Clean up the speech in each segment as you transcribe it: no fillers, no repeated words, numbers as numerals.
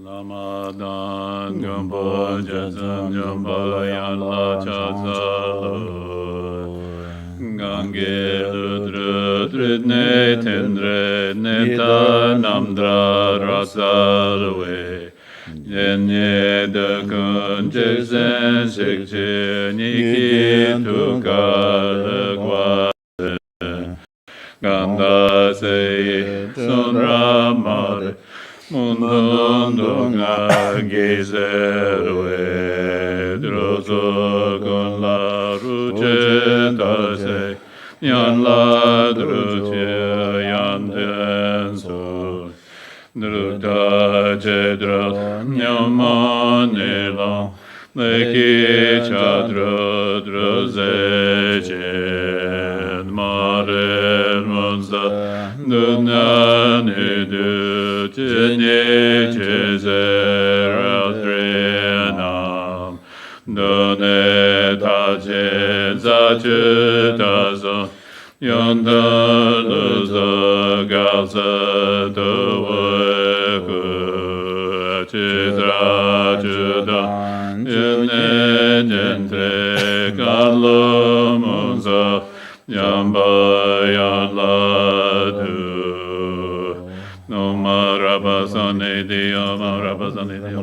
Lamadan Gombo Jasam Jambalayan La Chasa Gange Ludra Dridne Tendre Neta Namdra Rasalwe Yenye De Kunjesen Sikche Niki Tukar Ganda Se Sunramare Mundunga Gizerwe Drozo Con La Ruche Tase Yan La Druche Yan Denso Drukta Jedra Nyamanela Leki Chadra Drozeche Mare Monza Dunani Jenye Chezera Done Taje Zache Tazo Yonda Luza Gaza Doweku Chizra Juda Jene Jentre Kalo Munza Yamba Yaladu No Marabasane Dio Marabasane Dio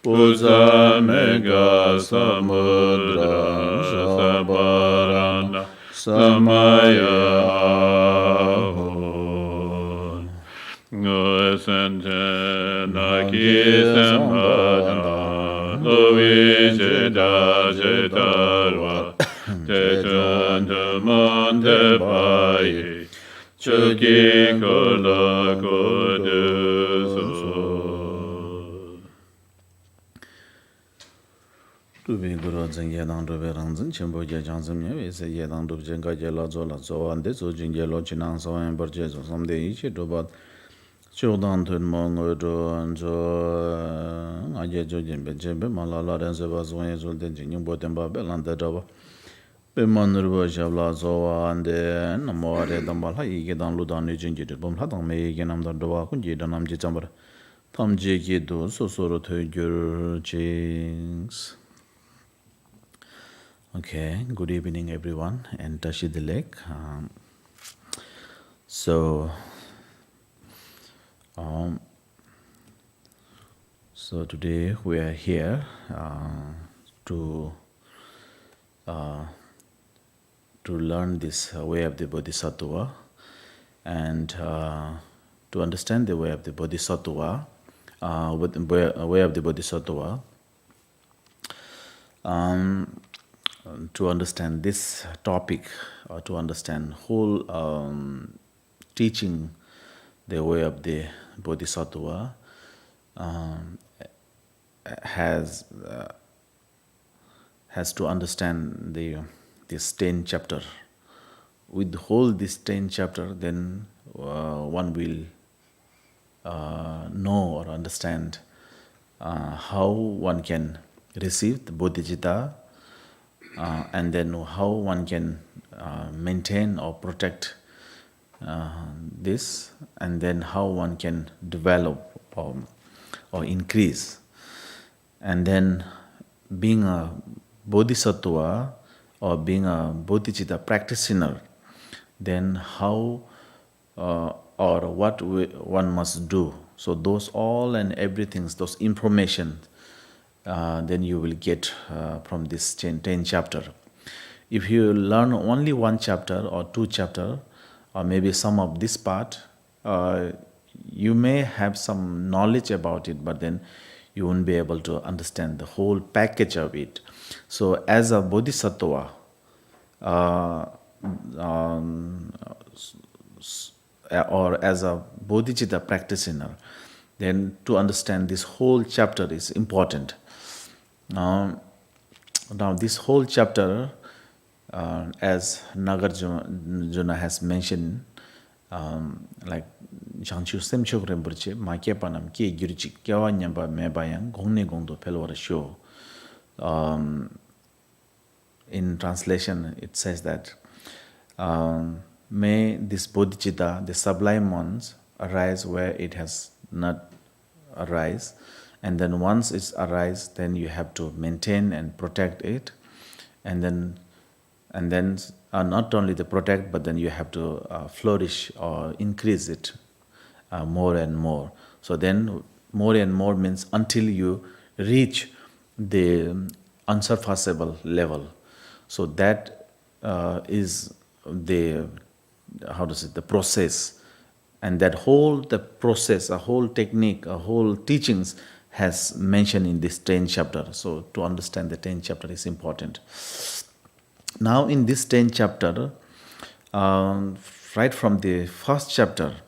Uza mega samudra sabara Samaya Aho Sente Naki Sambada Lovi Jeda Jedarwa Tejan Monte Pai Chuki Kola Kodeso Tubi Guru Zeng Yedang Rubi Rangzeng Chenpo Ye Changzeng Ye Wei Se Yedang Rubi Zeng Ka Je La Zo La Zo Wan De Zo Jing Je Lo Chinang So Yen Bar Je Zo Som De Yi Che Do Ba Chok Dang Tun Mo Ngo Do An Zo Nga Je Jo Jin Be Jen Be Ma La La Ren Se Ba Zo Yen Zo Den Jing Yung Bo Ten Ba Be Lan De Do Ba Be Man Ru Bo Shab La Zo Wan De Nam Mo Wa Re Dang Ba La Yi Ge Dang Lu Dang Ni Jing Ji De Bom La Dang Me Yi Ge Nam Dar Do Ba Kun Ji Da Nam Ji Cham Ba Tam Je Ge Do So So Ro Thoi Gyur Jings. Okay, good evening everyone and Tashi Dilek. So today we are here to learn this way of the Bodhisattva and to understand the way of the Bodhisattva, way of the Bodhisattva. To understand this topic or to understand whole teaching the way of the Bodhisattva has to understand this 10th chapter. With whole this 10th chapter, then one will know or understand how one can receive the Bodhicitta, and then how one can maintain or protect this, and then how one can develop or increase. And then being a Bodhisattva or being a Bodhicitta practitioner, then how or what one must do. So those all and everything, those information, then you will get from this 10 chapter. If you learn only one chapter or two chapter, or maybe some of this part, you may have some knowledge about it, but then you won't be able to understand the whole package of it. So as a Bodhisattva, or as a Bodhicitta practitioner, then to understand this whole chapter is important. Now this whole chapter, as Nagarjuna has mentioned, like Janchu Semchok Rinpoche, Makepanam Ki Gyurichi Kyawanyamba Mebayang Gongne Gondo Pelwara Sho. In translation, it says that may this Bodhicitta, the sublime ones, arise where it has not arise. And then once it's arise, then you have to maintain and protect it, and then not only the protect, but then you have to flourish or increase it more and more. So then more and more means until you reach the unsurpassable level. So that is the the process, and that whole the process, a whole technique, a whole teachings has mentioned in this 10th chapter. So to understand the 10th chapter is important. Now in this 10th chapter, right from the first chapter,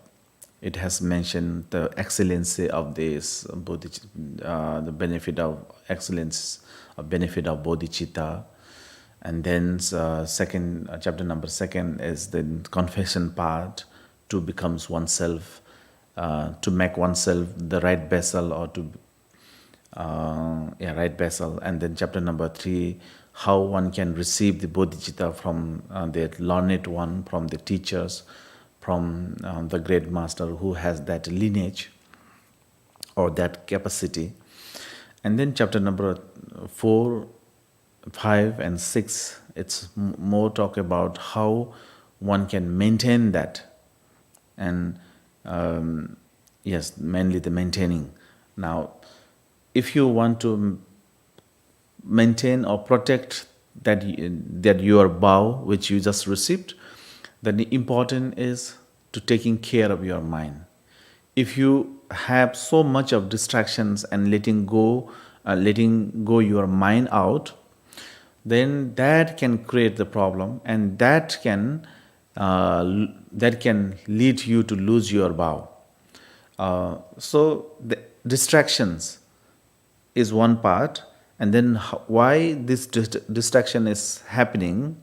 it has mentioned the excellency of this the benefit of excellence, a benefit of bodhicitta. And then second chapter number 2 is the confession part, to becomes oneself, to make oneself the right vessel, or to right vessel. And then chapter number 3, how one can receive the bodhicitta from the learned one, from the teachers, from the great master who has that lineage or that capacity. And then chapter number 4, 5 and 6, it's more talk about how one can maintain that. And yes, mainly the maintaining. Now, if you want to maintain or protect that your bow which you just received, then the important is to taking care of your mind. If you have so much of distractions and letting go your mind out, then that can create the problem, and that can lead you to lose your bow. So the distractions is one part, and then why this distraction is happening,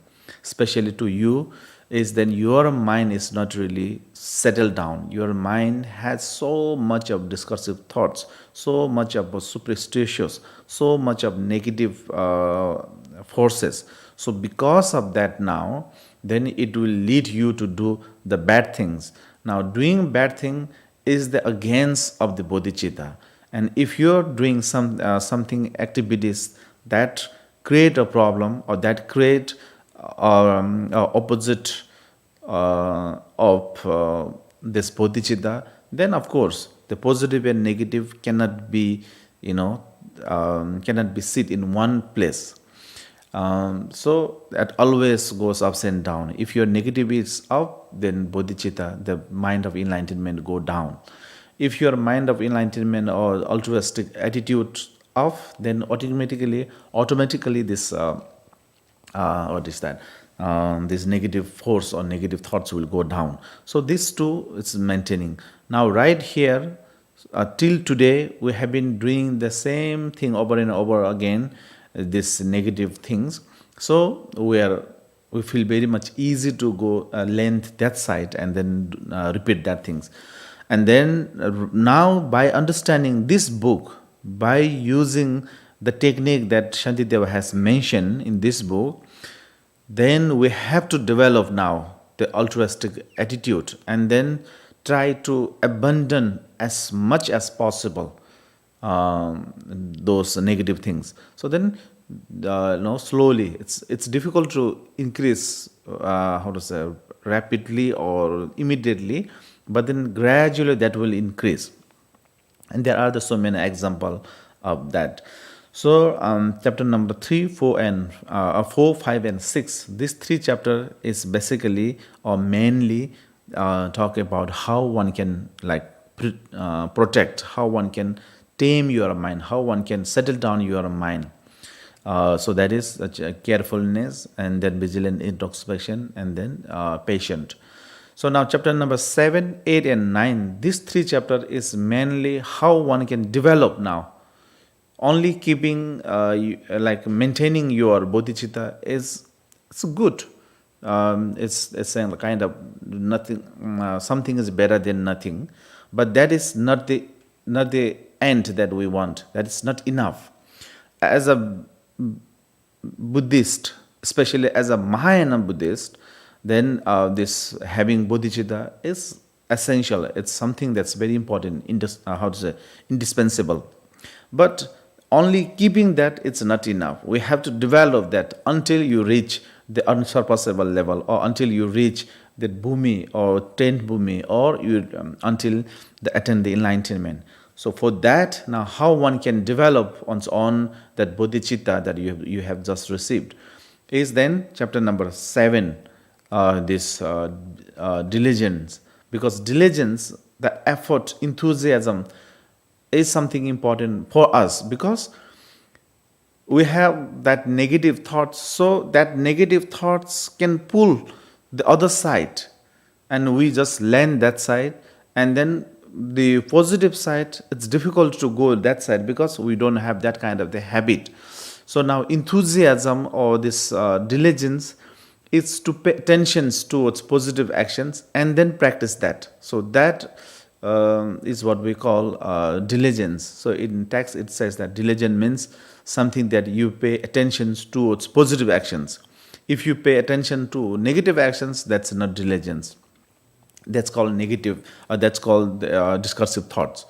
especially to you, is then your mind is not really settled down. Your mind has so much of discursive thoughts, so much of superstitious, so much of negative forces. So because of that now, then it will lead you to do the bad things. Now doing bad thing is the against of the bodhicitta. And if you're doing something activities that create a problem, or that create opposite of this bodhicitta, then of course the positive and negative cannot be, cannot be sit in one place. So that always goes ups and down. If your negative is up, then bodhicitta, the mind of enlightenment, go down. If your mind of enlightenment or altruistic attitude off, then automatically this what is that? This negative force or negative thoughts will go down. So this too is maintaining. Now right here, till today, we have been doing the same thing over and over again, these negative things. So we feel very much easy to go length that side and then repeat that things. And then now by understanding this book, by using the technique that Shantideva has mentioned in this book, then we have to develop now the altruistic attitude, and then try to abandon as much as possible those negative things. So then, slowly, it's difficult to increase, rapidly or immediately, but then gradually that will increase. And there are so many examples of that. So chapter number 3, 4, and 4, 5, and 6. This 3 chapter is basically or mainly talk about how one can protect, how one can tame your mind, how one can settle down your mind. So that is carefulness, and then vigilant introspection, and then patient. So now chapter number 7, 8, and 9. This 3 chapter is mainly how one can develop now. Only keeping maintaining your bodhicitta is it's good. It's a kind of nothing. Something is better than nothing, but that is not the end that we want. That is not enough. As a Buddhist, especially as a Mahayana Buddhist, then this having bodhicitta is essential. It's something that's very important, indispensable. But only keeping that, it's not enough. We have to develop that until you reach the unsurpassable level, or until you reach the bhumi or 10th bhumi, or until the attain the enlightenment. So for that, now how one can develop one's own that bodhicitta that you have just received is then chapter number 7, this diligence. Because diligence, the effort, enthusiasm, is something important for us, because we have that negative thoughts, so that negative thoughts can pull the other side, and we just land that side, and then the positive side, it's difficult to go that side because we don't have that kind of the habit. So now enthusiasm or this diligence is to pay attention towards positive actions and then practice that. So that is what we call diligence. So in text it says that diligence means something that you pay attention towards positive actions. If you pay attention to negative actions, that's not diligence. That's called negative, that's called discursive thoughts.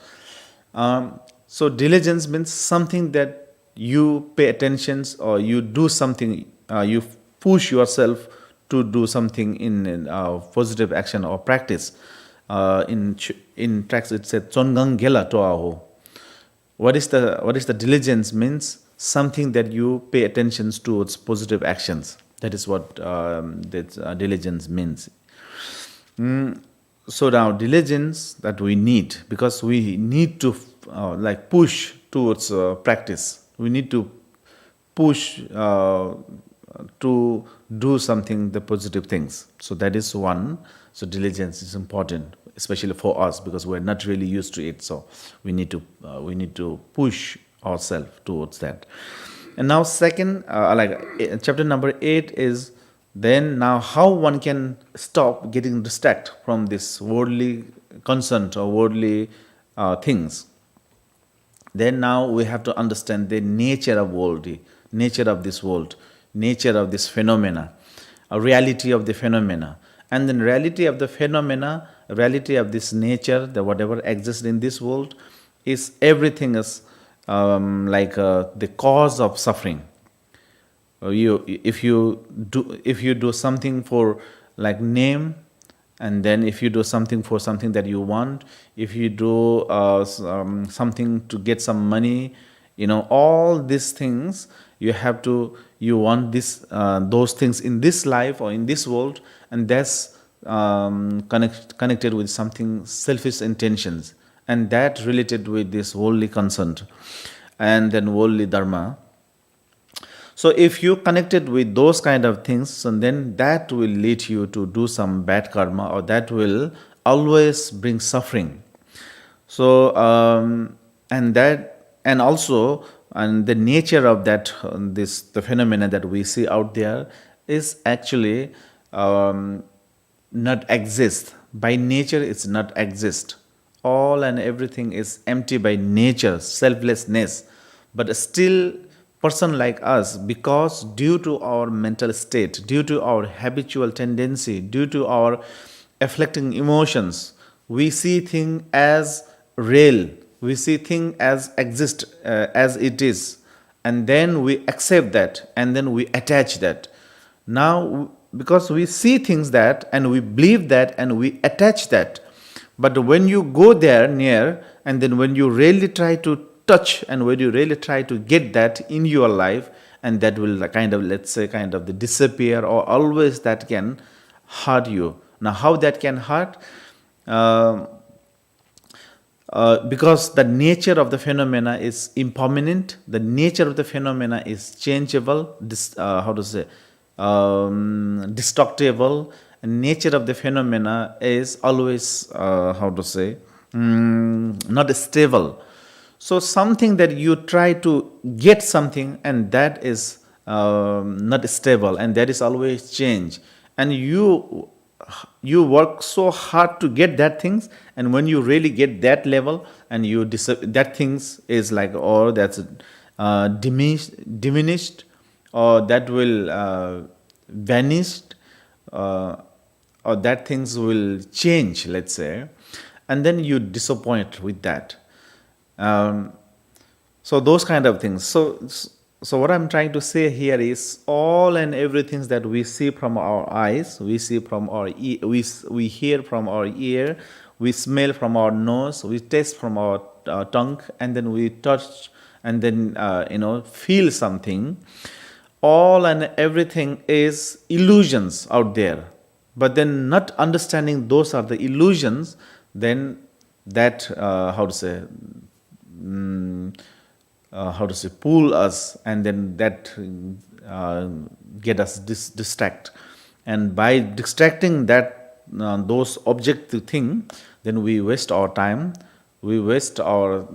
So diligence means something that you pay attention, or you do something, you push yourself to do something in positive action or practice. In text it said Tsongang Gela Toaho. What is the diligence means? something that you pay attention towards positive actions. That is what that diligence means. So now diligence that we need, because we need to like push towards practice. We need to push to do something, the positive things. So that is one. So diligence is important, especially for us, because we're not really used to it. So we need to push ourselves towards that. And now second, chapter number 8 is then now how one can stop getting distracted from this worldly concern or worldly things. Then now we have to understand the nature of world, nature of this world, nature of this phenomena, a reality of the phenomena. And then reality of the phenomena, reality of this nature, the whatever exists in this world, is everything is the cause of suffering. If you do something for like name, and then if you do something for something that you want, if you do something to get some money, all these things you want this those things in this life or in this world, and that's connected with something selfish intentions, and that related with this worldly concern and then worldly dharma. So if you connected with those kind of things, and then that will lead you to do some bad karma, or that will always bring suffering. So and also the nature of that the phenomena that we see out there is actually not exist by nature. It's not exist. All and everything is empty by nature, selflessness. But still, person like us, because due to our mental state, due to our habitual tendency, due to our afflicting emotions, we see thing as real, we see thing as exist as it is, and then we accept that, and then we attach that. Now because we see things that, and we believe that, and we attach that, but when you go there near, and then when you really try to touch, and when you really try to get that in your life, and that will kind of, let's say, kind of the disappear, or always that can hurt you. Now how that can hurt? Because the nature of the phenomena is impermanent, the nature of the phenomena is changeable, destructible, and nature of the phenomena is always not stable. So something that you try to get something, and that is not stable, and that is always change, and you work so hard to get that things, and when you really get that level, and that things is like, or that's diminished, or that will vanish, or that things will change, let's say, and then you disappoint with that. So those kind of things. So what I'm trying to say here is all and everything that we see from our eyes, we see from our we hear from our ear, we smell from our nose, we taste from our tongue, and then we touch, and then feel something. All and everything is illusions out there. But then not understanding those are the illusions, then that pull us, and then that get us distract, and by distracting that those objective thing, then we waste our time. We waste our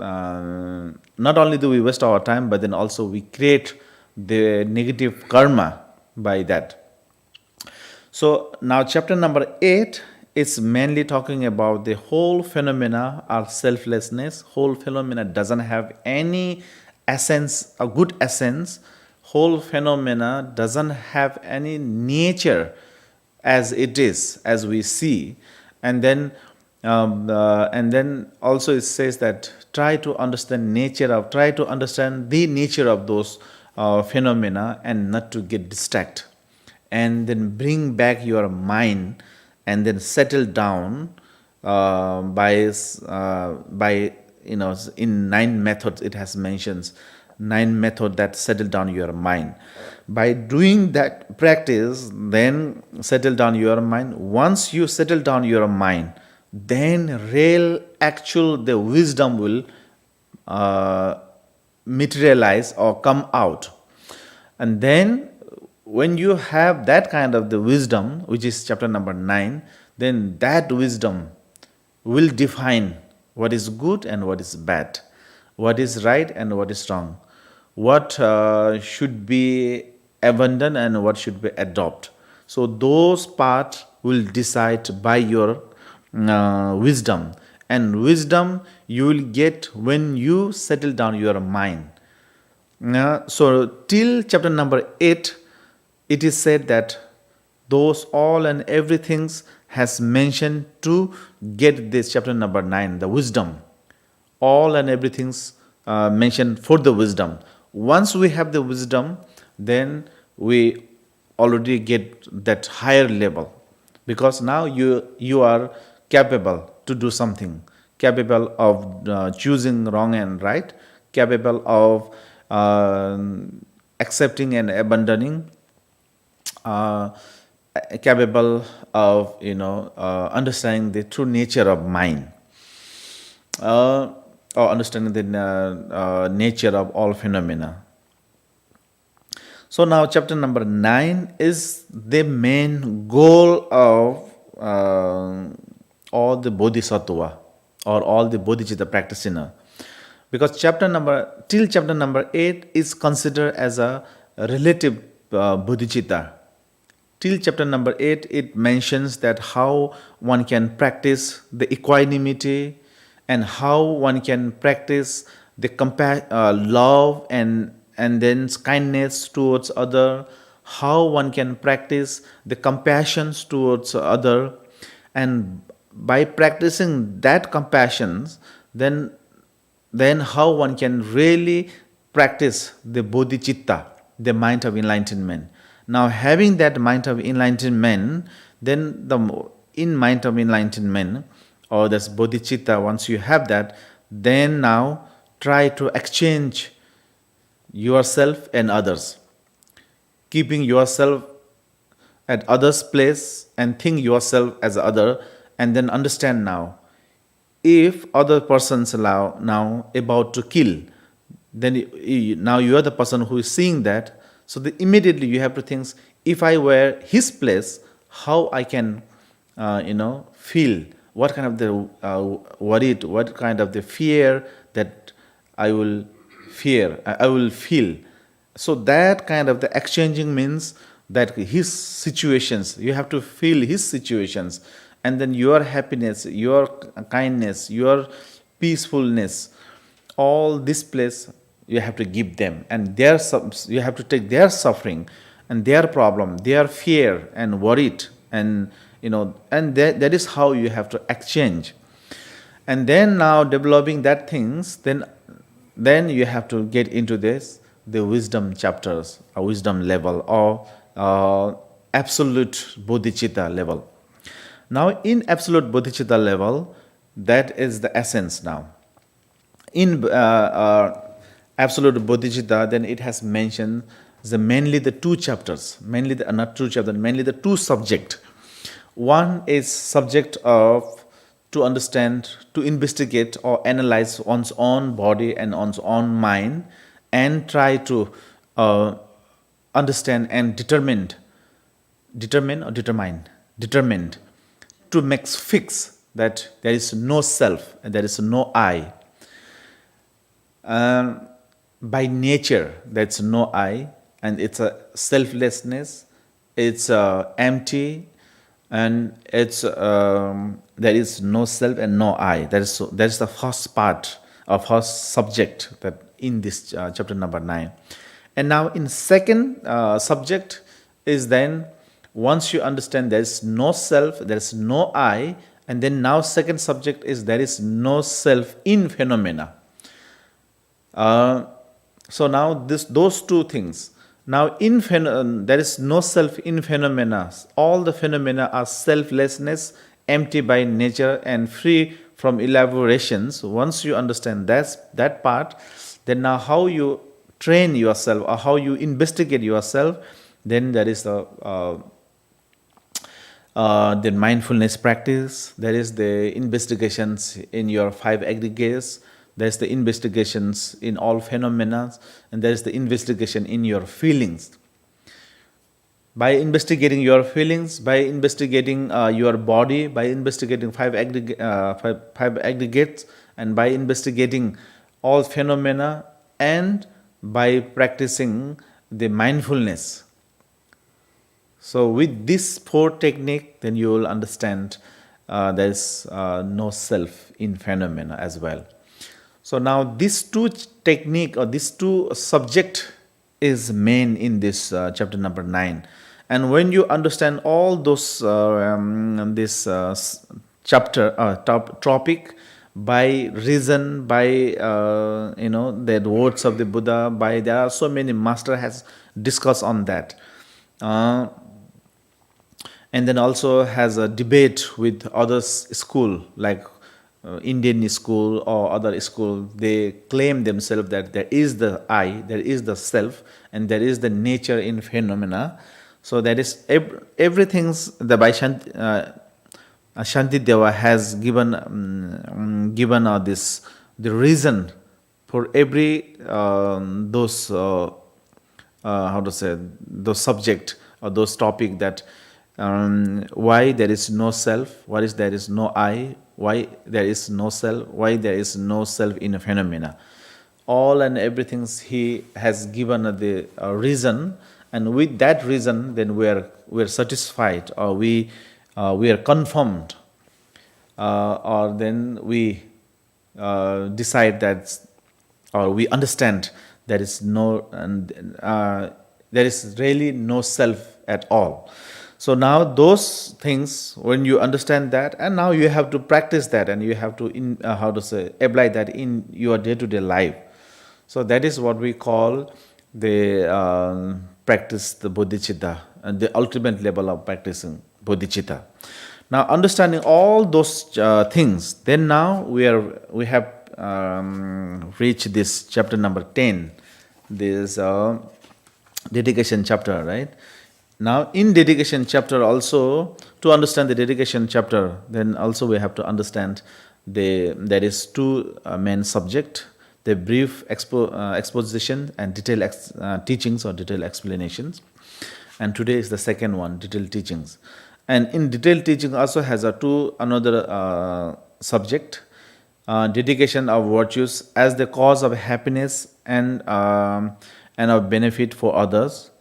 not only do we waste our time, but then also we create the negative karma by that. So now chapter number 8 is mainly talking about the whole phenomena of selflessness. Whole phenomena doesn't have any essence, a good essence. Whole phenomena doesn't have any nature as it is, as we see. And then also it says that try to understand the nature of those phenomena, and not to get distracted, and then bring back your mind, and then settle down by in 9 methods it has mentions. 9 method that settle down your mind. By doing that practice, then settle down your mind. Once you settle down your mind, then real, actual, the wisdom will uh, materialize or come out. And then when you have that kind of the wisdom, which is chapter number 9, then that wisdom will define what is good and what is bad, what is right and what is wrong, what should be abandoned and what should be adopted. So those parts will decide by your wisdom. And wisdom you will get when you settle down your mind. So till chapter number 8, it is said that those all and everything has mentioned to get this chapter number 9, the wisdom. All and everything's mentioned for the wisdom. Once we have the wisdom, then we already get that higher level, because now you are capable to do something, capable of choosing wrong and right, capable of accepting and abandoning, capable of understanding the true nature of mind, or understanding the nature of all phenomena. So now chapter number 9 is the main goal of all the Bodhisattva or all the Bodhicitta practitioner. Because till chapter number 8 is considered as a relative Bodhicitta. Till chapter number 8, it mentions that how one can practice the equanimity and how one can practice the love and then kindness towards other, how one can practice the compassion towards other, and by practicing that compassion, then how one can really practice the bodhicitta, the mind of enlightenment. Now, having that mind of enlightenment, then in mind of enlightenment, or this bodhicitta, once you have that, then now try to exchange yourself and others, keeping yourself at others' place and think yourself as other, and then understand now, if other persons are now about to kill, then now you are the person who is seeing that. So immediately you have to think, if I were his place, how I can, feel, what kind of the worried, what kind of the fear that I will feel. So that kind of the exchanging means that his situations, you have to feel his situations, and then your happiness, your kindness, your peacefulness, all this place you have to give them, and you have to take their suffering and their problem, their fear and worried, and and that is how you have to exchange. And then now developing that things, then you have to get into the wisdom chapters, a wisdom level, or absolute bodhicitta level. Now in absolute bodhicitta level, that is the essence now. In absolute bodhicitta, then it has mentioned mainly the two chapters, mainly the two subject. One is subject of to understand, to investigate or analyze one's own body and one's own mind, and try to understand and determined to make fix that there is no self and there is no I. By nature, that's no I, and it's a selflessness, it's empty, and it's there is no self and no I. That is the first part of first subject that in this chapter number 9. And now in second subject is then, once you understand there is no self, there is no I, and then now second subject is there is no self in phenomena. So now those two things. Now there is no self in phenomena. All the phenomena are selflessness, empty by nature and free from elaborations. Once you understand that part, then now how you train yourself or how you investigate yourself, then there is the mindfulness practice, there is the investigations in your five aggregates, there's the investigations in all phenomena, and there is the investigation in your feelings. By investigating your feelings, by investigating your body, by investigating five aggregates, and by investigating all phenomena, and by practicing the mindfulness. So with this four technique, then you will understand there is no self in phenomena as well. So now these two technique or these two subject is main in this chapter number 9. And when you understand all those this chapter topic by reason, by the words of the Buddha, by there are so many master has discussed on that. And then also has a debate with other school like Indian school or other school. They claim themselves that there is the I, there is the self, and there is the nature in phenomena. So that is everything's the by Shantideva has given this the reason for every those how to say those subject or those topic that why there is no self, why is there is no I, why there is no self, why there is no self in a phenomena. All and everything he has given the reason, and with that reason, then we are satisfied, or we are confirmed, or then we decide that, or we understand there is no, there is really no self at all. So now those things, when you understand that, and now you have to practice that, and you have to apply that in your day-to-day life. So that is what we call the practice the bodhicitta, and the ultimate level of practicing bodhicitta. Now understanding all those things, then now we have reached this chapter number 10, this dedication chapter, right? Now in dedication chapter also, to understand the dedication chapter, then also we have to understand there is two main subject, the brief exposition and detailed teachings or detailed explanations. And today is the second one, detailed teachings. And in detailed teaching also has another subject, dedication of virtues as the cause of happiness and of benefit for others,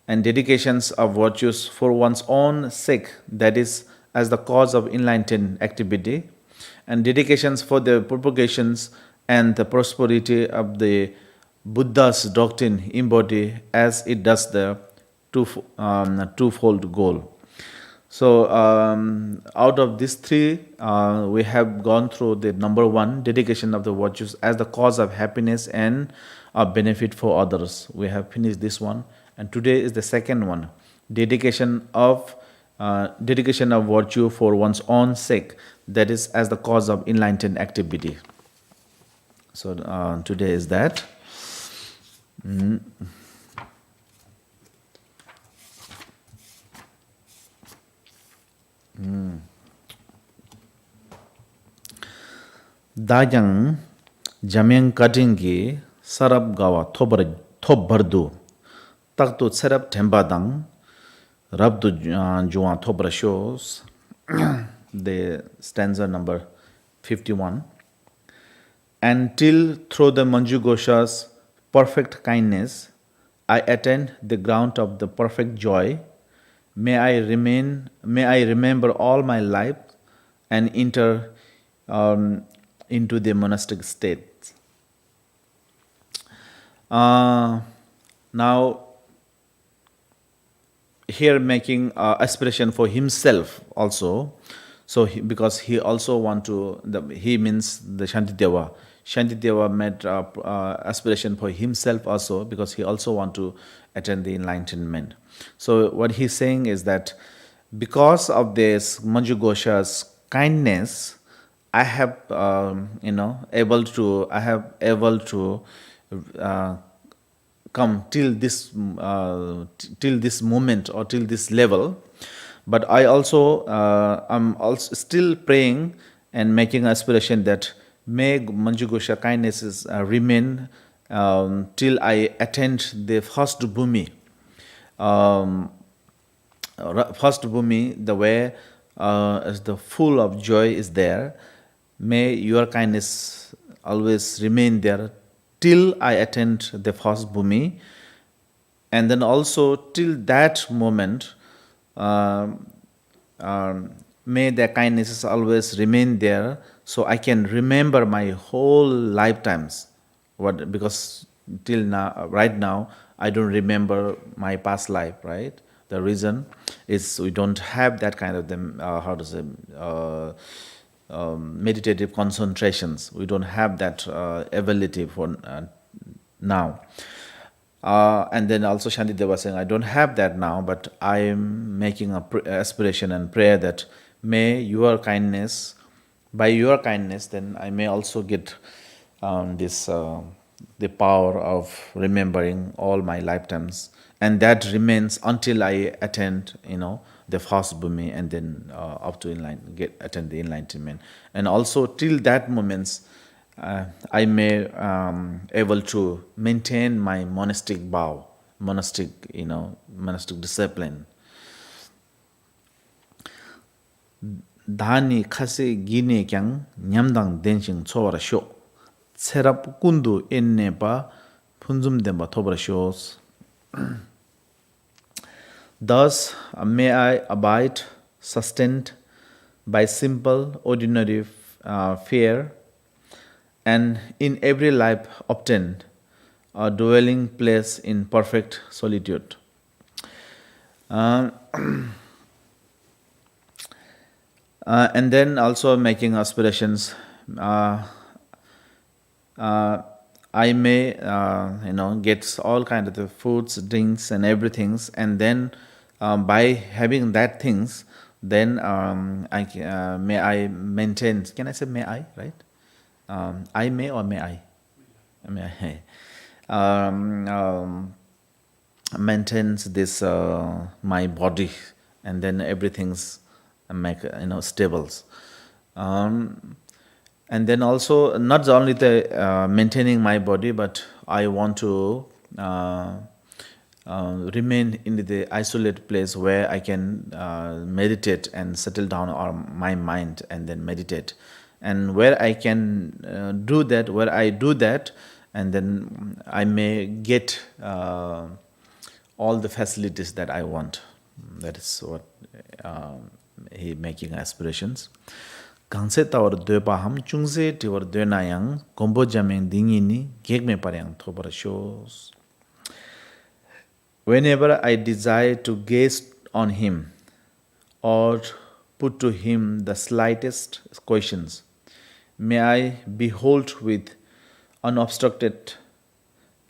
and dedications of virtues for one's own sake, that is as the cause of enlightened activity, and dedications for the propagations and the prosperity of the Buddha's doctrine embodied as it does the twofold goal. So out of these three, we have gone through the number 1, dedication of the virtues as the cause of happiness and of benefit for others. We have finished this one, and today is the second one, dedication of virtue for one's own sake, that is as the cause of enlightened activity. So today is that. Dajang jameng kadingi sarab gawa thop bardu taktu serap tembadang rabdu juan thobra shows the stanza number 51. Until through the Manju Gosha's perfect kindness I attain the ground of the perfect joy, may I remember all my life and enter into the monastic state. Now, here making aspiration for himself also. So because he also want to, he means the Shantideva. Shantideva made aspiration for himself also, because he also want to attain the enlightenment. So what he's saying is that because of this Manju Gosha's kindness, I have able to come till this moment or till this level. But I also I'm also still praying and making aspiration that may Manju Gosha kindnesses remain till I attend the first bhumi. First bhumi, the way as the full of joy is there. May your kindness always remain there till I attend the first bhumi, and then also till that moment, may their kindnesses always remain there, so I can remember my whole lifetimes. Because till now, right now, I don't remember my past life. Right. The reason is we don't have that kind of meditative concentrations. We don't have that ability for now. And then also Shantideva was saying, I don't have that now, but I am making a aspiration and prayer that may your kindness, by your kindness, then I may also get the power of remembering all my lifetimes, and that remains until I attend, the first bhumi, and then up to attend the enlightenment, and also till that moments, I may able to maintain my monastic vow, monastic discipline. Dhani khase gine kyang nyamdang denshing chowara sho. Tserap kundu enne pa punzum demba tobara shos. Thus may I abide, sustained by simple, ordinary fare, and in every life obtained a dwelling place in perfect solitude. And then also making aspirations. I may, get all kind of the foods, drinks, and everything, and then by having that things, then may I maintain. Can I say may I? Right? I may or may I? May I? Maintains this my body, and then everything's make stables. And then also not only the maintaining my body, but I want to remain in the isolated place where I can meditate and settle down on my mind and then meditate, and where I can do that, where I do that, and then I may get all the facilities that I want. That is what he making aspirations. Gangse tawar döpa ham chungse tiwar döna yang kombo jameng dingi ni gegme parang thobara shows. Whenever I desire to gaze on him or put to him the slightest questions, may I behold with unobstructed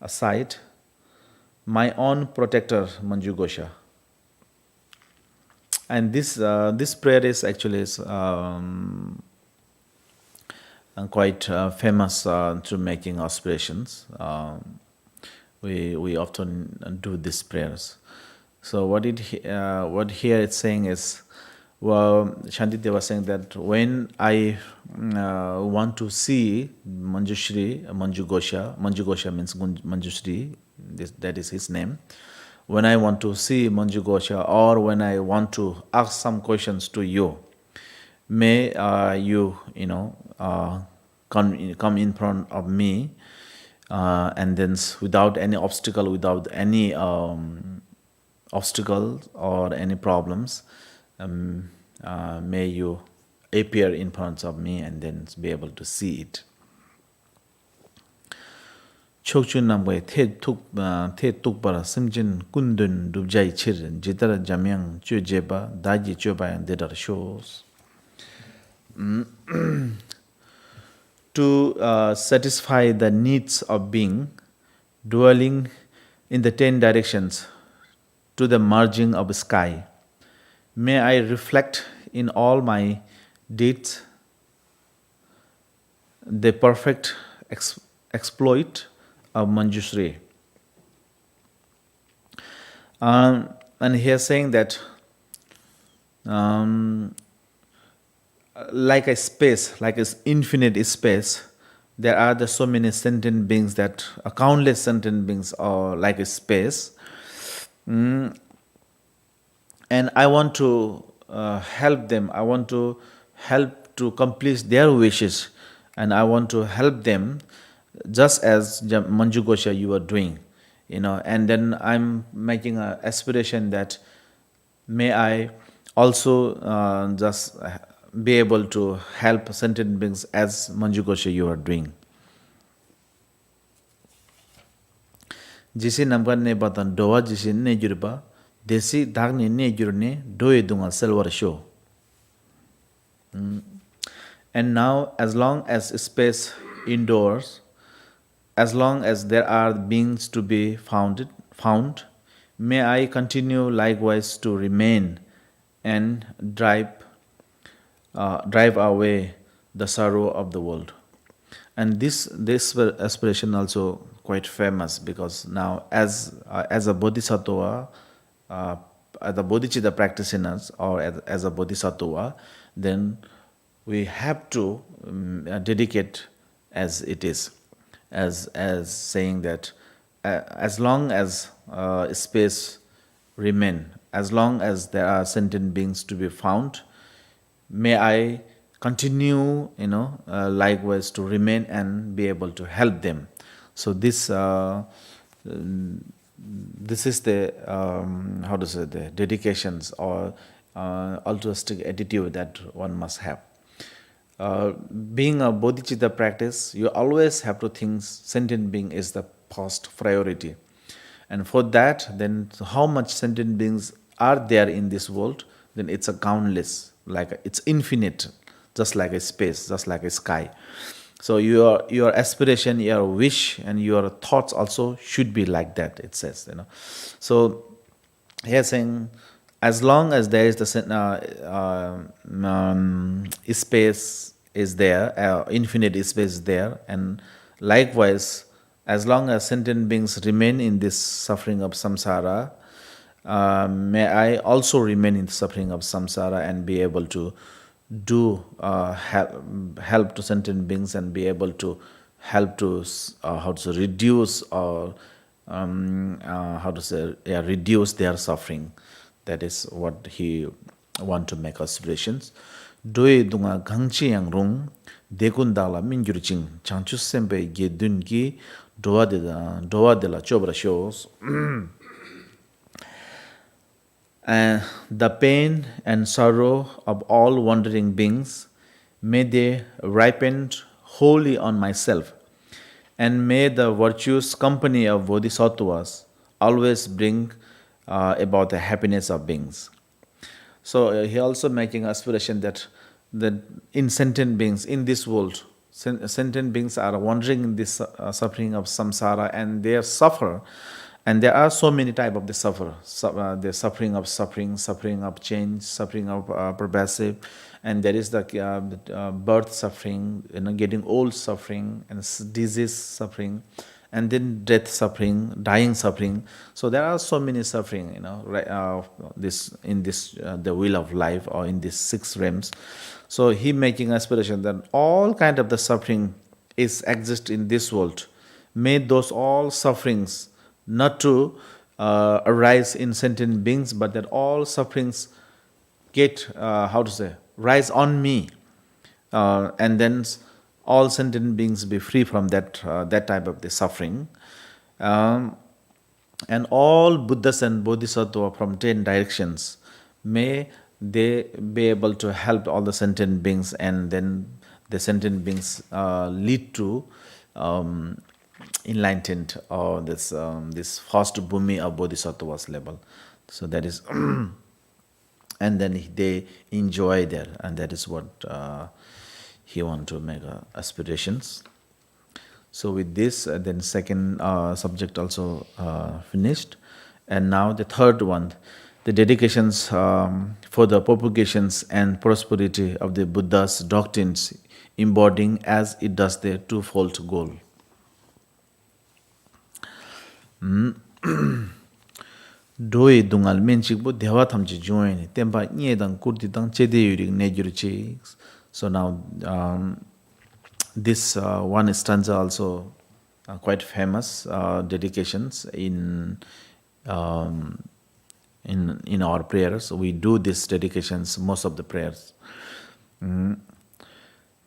sight my own protector Manju Gosha. And this prayer is actually quite famous to making aspirations. We often do these prayers. So what here it's saying is, Shantideva was saying that when I want to see Manju Gosha means Manjushri, that is his name. When I want to see Manju Gosha, or when I want to ask some questions to you, may you come in front of me, and then without any obstacle, without any obstacles or any problems, may you appear in front of me and then be able to see it. Chokchun namwe the tukbara simjin kundun dubjai chirin jitara jamyang chujeba daji chobayang dedar shows. To satisfy the needs of being, dwelling in the 10 directions to the merging of the sky, may I reflect in all my deeds the perfect exploit of Manjushri. And he is saying that um, like a space, like an infinite space, there are the so many sentient beings that countless sentient beings are like a space. And I want to help them. I want to help to complete their wishes, and I want to help them, just as Manju Gosha you are doing, And then I'm making an aspiration that may I also just be able to help sentient beings as Manju Gosha you are doing. Jisi namkan ne batan doa jisi ne jurba desi dagni ne jurne doe dunga selvar show. And now, as long as space indoors, as long as there are beings to be found, may I continue likewise to remain and drive away the sorrow of the world. And this aspiration also quite famous, because now as a bodhisattva, as a bodhicitta practitioners, or as a bodhisattva, then we have to dedicate as it is, as saying that as long as space remain, as long as there are sentient beings to be found, may I continue, likewise to remain and be able to help them. So this is the the dedications or altruistic attitude that one must have. Being a bodhicitta practice, you always have to think sentient being is the first priority. And for that, then how much sentient beings are there in this world? Then it's a countless, like it's infinite, just like a space, just like a sky. So your aspiration, your wish, and your thoughts also should be like that. It says, So here saying, as long as there is the space is there, infinite space is there, and likewise, as long as sentient beings remain in this suffering of samsara, may I also remain in the suffering of samsara and be able to do help to sentient beings and be able to help to reduce or reduce their suffering. That is what he want to make aspirations. Doi dunga gangchi yang rung dekun dala minjurching chanchu sembe ge dungi doa de la chobra shows. And the pain and sorrow of all wandering beings, may they ripen wholly on myself, and may the virtuous company of bodhisattvas always bring about the happiness of beings. So he also making aspiration that in sentient beings in this world, sentient beings are wandering in this suffering of samsara, and they suffer. And there are so many types of the suffer. The suffering of change, suffering of pervasive, and there is the birth suffering, getting old suffering, and disease suffering, and then death suffering, dying suffering. So there are so many suffering, the wheel of life, or in these 6 realms. So he making aspiration that all kind of the suffering exist in this world. May those all sufferings not to arise in sentient beings, but that all sufferings get rise on me, and then all sentient beings be free from that type of the suffering, and all Buddhas and Bodhisattvas from 10 directions, may they be able to help all the sentient beings, and then the sentient beings lead to enlightened, or this first bhumi of bodhisattvas level. So that is and then they enjoy there, and that is what he want to make aspirations. So with this, then second subject also finished, and now the third one, the dedications for the propagations and prosperity of the Buddha's doctrines, embodying as it does their twofold goal. doi dungal menchik bu dewa thamchi join tempa nye dang kurti dang chede yurik nejuru chi. So now this one stanza also quite famous dedications um, in our prayers. We do these dedications most of the prayers.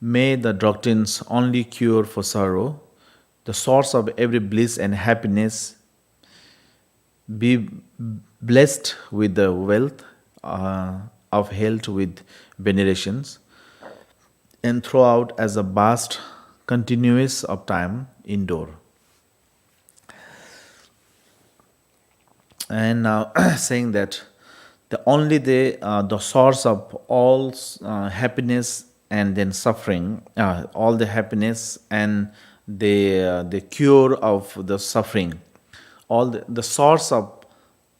May the doctrines only cure for sorrow, the source of every bliss and happiness, be blessed with the wealth of health with venerations, and throw out as a vast continuous of time indoor. And now saying that the source of all happiness and then suffering, all the happiness and the cure of the suffering, all the source of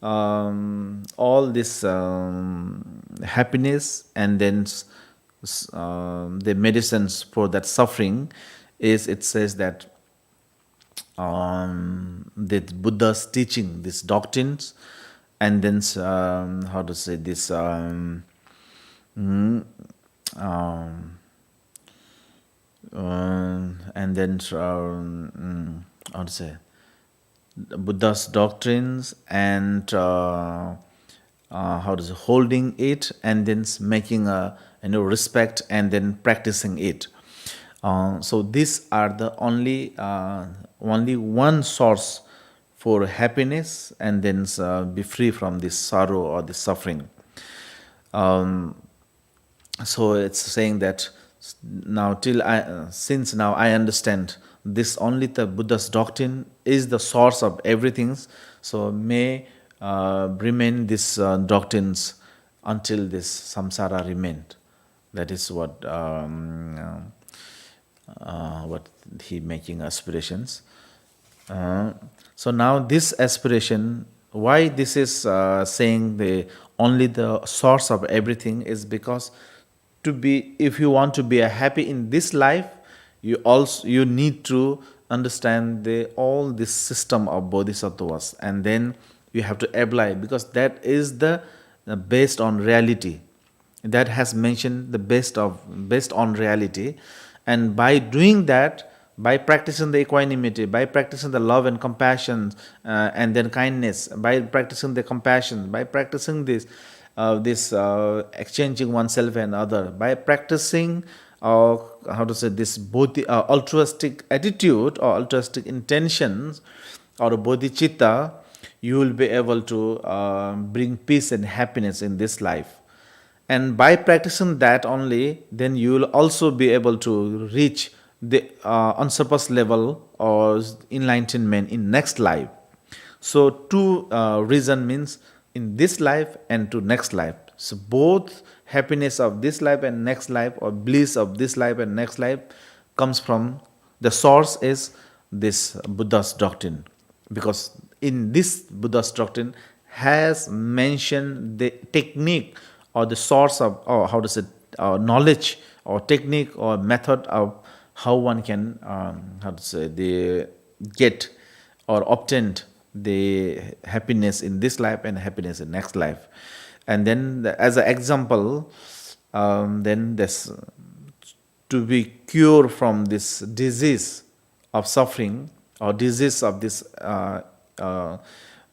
all this happiness and then the medicines for that suffering is, it says that that Buddha's teaching, these doctrines, and then how to say this, and then how to say Buddha's doctrines and how to say holding it and then making a respect and then practicing it. So these are the only one source for happiness and then be free from this sorrow or this suffering. So it's saying that now since now I understand this, only the Buddha's doctrine is the source of everything. So may remain these doctrines until this samsara remained. That is what he making aspirations. So now this aspiration, why this is saying the only the source of everything, is because if you want to be happy in this life, you need to understand all this system of bodhisattvas, and then you have to apply, because that is the based on reality, that has mentioned the based on reality. And by doing that, by practicing the equanimity, by practicing the love and compassion, and then kindness, by practicing the compassion, by practicing this exchanging oneself and other, by practicing how to say this altruistic attitude or altruistic intentions or bodhicitta, you will be able to bring peace and happiness in this life. And by practicing that only, then you will also be able to reach the unsurpassed level or enlightenment in next life. So two reason means in this life and to next life. So both happiness of this life and next life, or bliss of this life and next life, comes from the source is this Buddha's doctrine. Because in this Buddha's doctrine has mentioned the technique or the source of, or how to say, knowledge or technique or method of how one can how to say get or obtain the happiness in this life and happiness in next life. And then as an example, then this to be cured from this disease of suffering or disease of this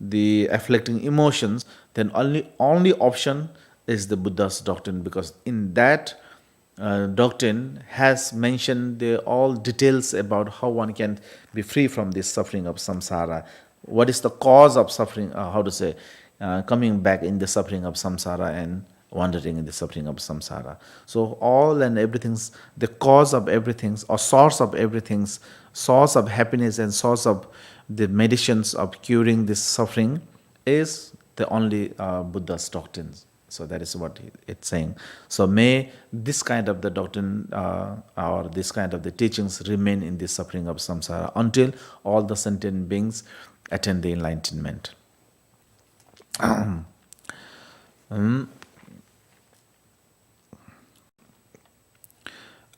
the afflicting emotions, then only option is the Buddha's doctrine, because in that doctrine has mentioned all details about how one can be free from this suffering of samsara. What is the cause of suffering? How to say, coming back in the suffering of samsara and wandering in the suffering of samsara. So all and everything's the cause of everything's or source of everything's source of happiness and source of the medicines of curing this suffering is the only Buddha's doctrines. So that is what it's saying. So may this kind of the doctrine or this kind of the teachings remain in the suffering of samsara until all the sentient beings attain the enlightenment. And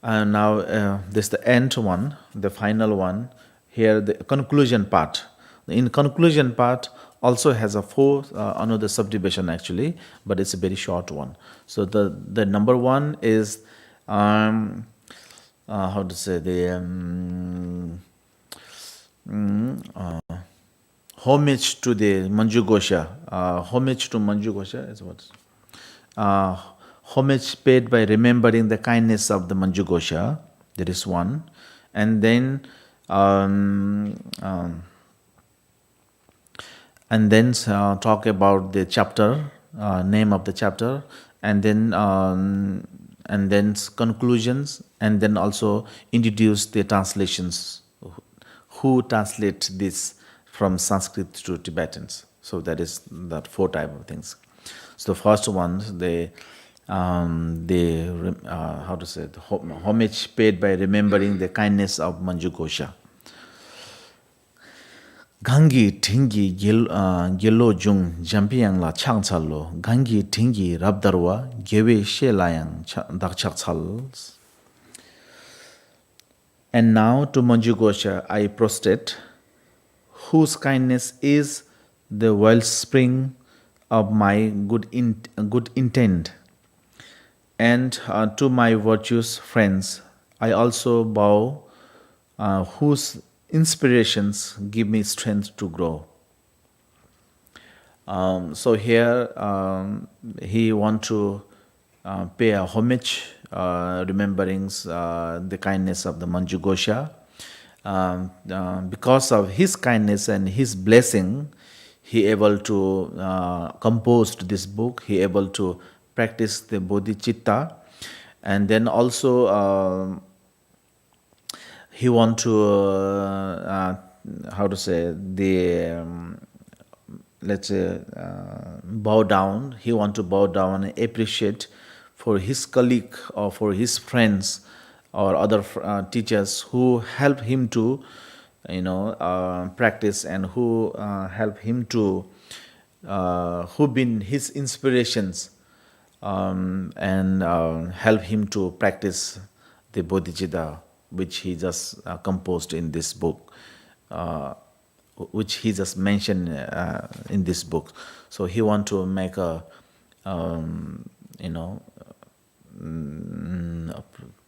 now this is the end one, the final one. Here the conclusion part. In conclusion part, also has a four another subdivision actually, but it's a very short one. So the number one is how to say the homage to the Manju Gosha. Homage to Manju Gosha is what? Homage paid by remembering the kindness of the Manju Gosha. There is one. And then talk about the chapter, name of the chapter, and then conclusions, and then also introduce the translations, who translate this from Sanskrit to Tibetans. So that is that four type of things. So the first ones, how to say, the homage paid by remembering the kindness of Manju Gosha. Gangi tingi gelo jung jampiang la changchalo, gangi tingi rabdarwa gewe shelayang dakchakchals. And now to Manju Gosha I prostrate, whose kindness is the wellspring of my good intent. And to my virtuous friends I also bow, whose inspirations give me strength to grow. So here he want to pay a homage, remembering the kindness of the Manju Gosha. Because of his kindness and his blessing, he able to compose this book. He able to practice the bodhicitta, and then also he want to how to say the let's say bow down. He want to bow down and appreciate for his colleague or for his friends or other teachers who help him to practice, and who help him to who been his inspirations, and help him to practice the bodhicitta, which he just composed in this book, which he just mentioned in this book. So he want to make a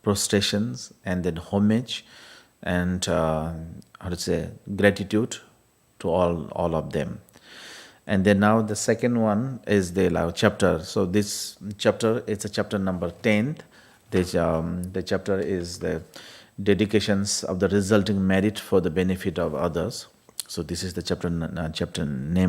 prostrations, and then homage, and how to say gratitude to all of them. And then now the second one is the chapter. So this chapter is a chapter number 10. The chapter is the dedications of the resulting merit for the benefit of others. So this is the chapter name